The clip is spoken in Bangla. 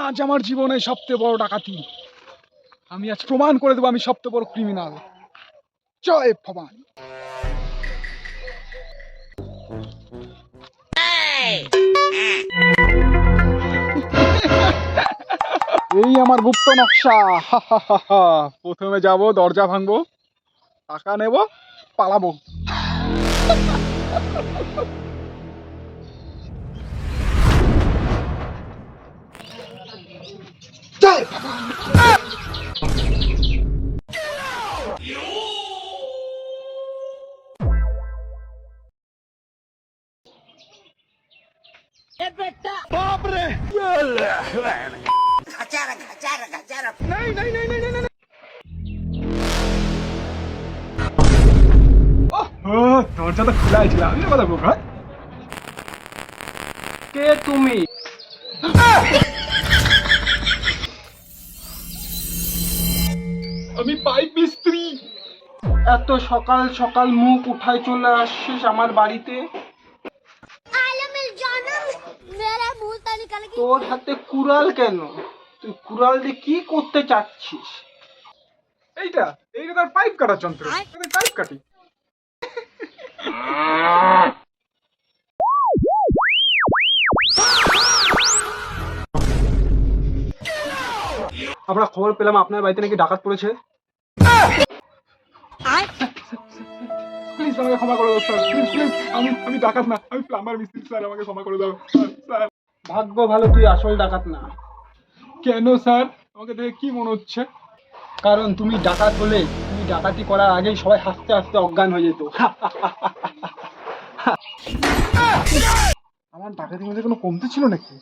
আজ আমার জীবনে সবচেয়ে বড় ডাকাতি। আমি আজ প্রমাণ করে দেবো আমি সবচেয়ে বড় ক্রিমিনাল। জয় ভবানী। এই আমার গুপ্ত নকশা। প্রথমে যাব, দরজা ভাঙবো, টাকা নেব, পালাবো। জয় বাপরে। नहीं नहीं नहीं नहीं नहीं দরজা তো খোলাই ছিল, আমি কথা বোকা। কে তুমি? আমি পাইপ মিস্ত্রি। এত সকাল সকাল মুখ উঠায় চলে আসছিস আমার বাড়িতে? তোর হাতে কুড়াল কেন? তুই কুড়াল দিয়ে কি করতে চাচ্ছিস? এইটা এইটা তার পাইপ কাটার যন্ত্র, আমি পাইপ কাটি। আমরা খবর পেলাম আপনার বাড়িতে নাকি ডাকাত পড়েছে। প্লিজ আমাকে ক্ষমা করে দাও স্যার, প্লিজ প্লিজ। আমি ডাকাত না, আমি প্লাম্বার মিস্ত্রি স্যার, আমাকে ক্ষমা করে দাও স্যার। ভাগ্য ভালো তুই আসল ডাকাত না। কেন স্যার? আমাকে দেখে কি মনে হচ্ছে? কারণ তুমি ডাকাত হলে তুমি ডাকাতি করার আগেই সবাই হাসতে হাসতে অজ্ঞান হয়ে যেত। আমার ডাকাতির মধ্যে কোনো কমতি ছিল নাকি?